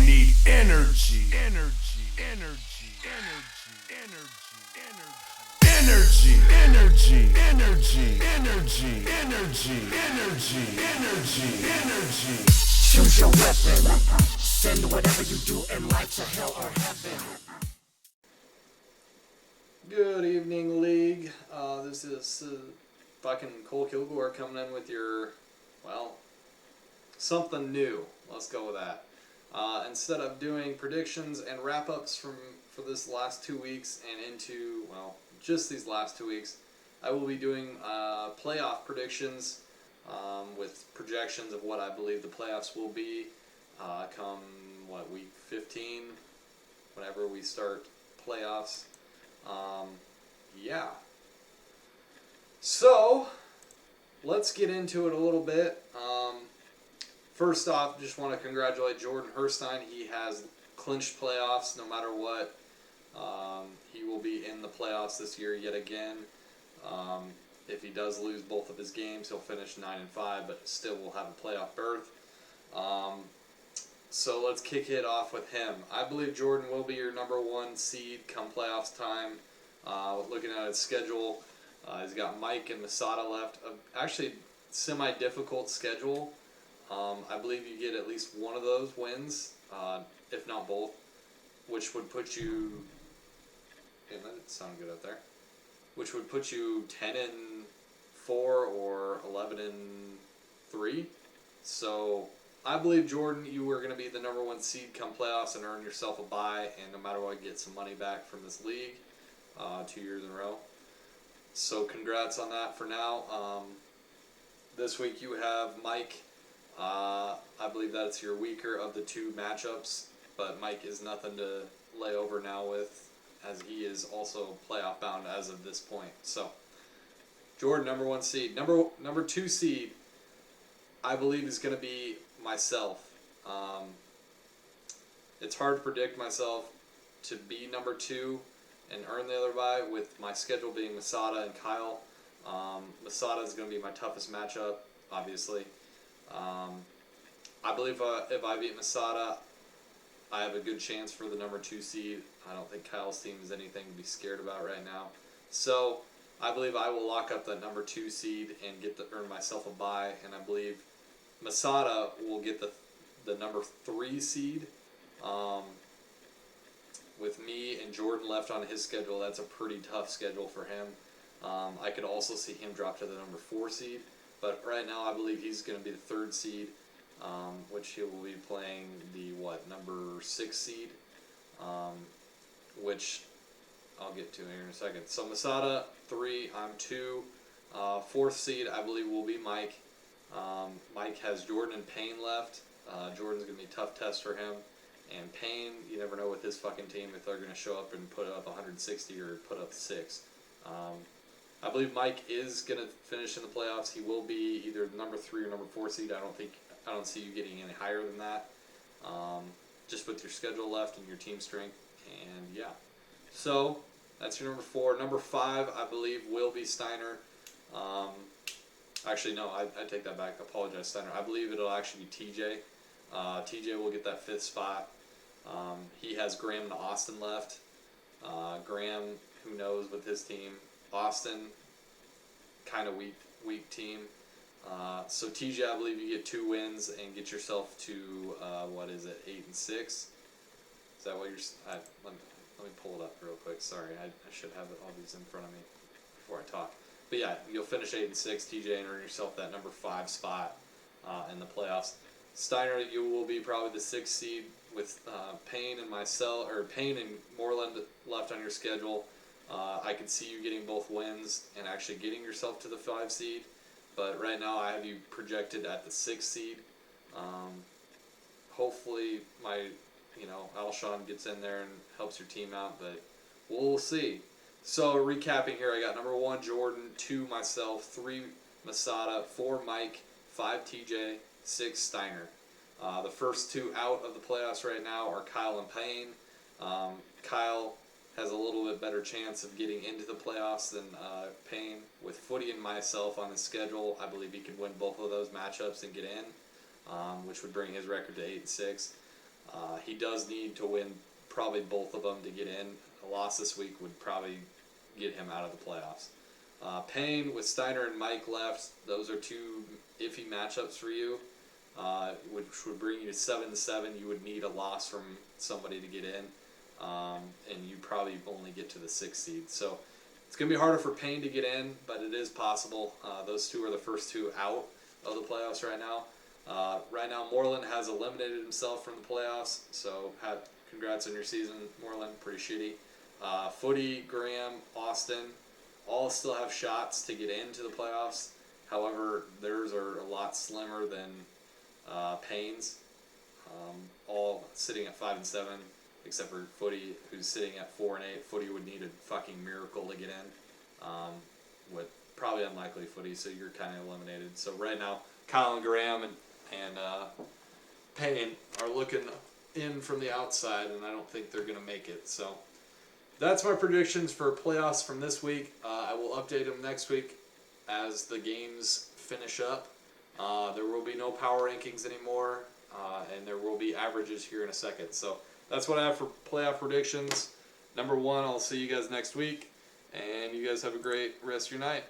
need energy. Energy. Energy. Energy. Energy. Energy. Energy. Energy. Energy. Energy. Energy. Energy. Choose your weapon. Send whatever you do in life to hell or heaven. Good evening, League. This is fucking Cole Kilgore coming in with your, well, something new. Let's go with that. Instead of doing predictions and wrap-ups for this last 2 weeks and into, well, just these last 2 weeks, I will be doing playoff predictions with projections of what I believe the playoffs will be come, week 15, whenever we start playoffs. Yeah. So, let's get into it a little bit. First off, just want to congratulate Jordan Herstein. He has clinched playoffs no matter what. He will be in the playoffs this year yet again. If he does lose both of his games, he'll finish 9-5, but still will have a playoff berth. So let's kick it off with him. I believe Jordan will be your number one seed come playoffs time. Looking at his schedule, he's got Mike and Masada left. Actually, semi-difficult schedule. I believe you get at least one of those wins, if not both, which would put you. Yeah, that didn't sound good up there. Which would put you 10-4 or 11-3. So I believe, Jordan, you were going to be the number one seed come playoffs and earn yourself a bye, and no matter what, get some money back from this league 2 years in a row. So congrats on that for now. This week you have Mike. I believe that's your weaker of the two matchups, but Mike is nothing to lay over now with, as he is also playoff bound as of this point. So, Jordan, number one seed. Number two seed, I believe, is going to be myself. It's hard to predict myself to be number two and earn the other bye, with my schedule being Masada and Kyle. Masada is going to be my toughest matchup, obviously. I believe if I beat Masada, I have a good chance for the number two seed. I don't think Kyle's team is anything to be scared about right now. So I believe I will lock up that number two seed and get to earn myself a bye. And I believe Masada will get the number three seed. With me and Jordan left on his schedule, that's a pretty tough schedule for him. I could also see him drop to the number four seed. But right now, I believe he's going to be the third seed, which he will be playing the, number six seed, which I'll get to here in a second. So Masada, 3, I'm 2. Fourth seed, I believe, will be Mike. Mike has Jordan and Payne left. Jordan's going to be a tough test for him. And Payne, you never know with his fucking team if they're going to show up and put up 160 or put up 6. I believe Mike is going to finish in the playoffs. He will be either number 3 or number 4 seed. I don't see you getting any higher than that. Just with your schedule left and your team strength. And yeah. So that's your number 4. Number 5, I believe, will be Steiner. Actually, no, I take that back. I apologize, Steiner. I believe it'll actually be TJ. TJ will get that 5th spot. He has Graham and Austin left. Graham, who knows with his team. Austin, kind of weak team. So TJ, I believe you get 2 wins and get yourself to 8-6. Is that what you're? Let me pull it up real quick. Sorry, I should have all these in front of me before I talk. But yeah, you'll finish 8-6, TJ, and earn yourself that number 5 spot in the playoffs. Steiner, you will be probably the 6th seed with Payne and Moreland left on your schedule. I could see you getting both wins and actually getting yourself to the 5 seed. But right now I have you projected at the 6th seed. Hopefully Alshon gets in there and helps your team out, but we'll see. So recapping here, I got number 1 Jordan, 2 myself, 3 Masada, 4 Mike, 5 TJ, 6 Steiner. The first 2 out of the playoffs right now are Kyle and Payne. Kyle has a little bit better chance of getting into the playoffs than Payne. With Footy and myself on his schedule, I believe he could win both of those matchups and get in, which would bring his record to 8-6. He does need to win probably both of them to get in. A loss this week would probably get him out of the playoffs. Payne with Steiner and Mike left, those are two iffy matchups for you, which would bring you to 7-7. You would need a loss from somebody to get in, and you probably only get to the 6th seed. So it's going to be harder for Payne to get in, but it is possible. Those two are the first two out of the playoffs right now. Right now, Moreland has eliminated himself from the playoffs, so congrats on your season, Moreland. Pretty shitty. Footy, Graham, Austin, all still have shots to get into the playoffs. However, theirs are a lot slimmer than Payne's. All sitting at 5-7, except for Footy, who's sitting at 4-8. Footy would need a fucking miracle to get in. With probably unlikely Footy, so you're kind of eliminated. So right now, Kyle and Graham and Payne are looking in from the outside, and I don't think they're going to make it. So that's my predictions for playoffs from this week. I will update them next week as the games finish up. There will be no power rankings anymore, and there will be averages here in a second. So that's what I have for playoff predictions. Number 1, I'll see you guys next week, and you guys have a great rest of your night.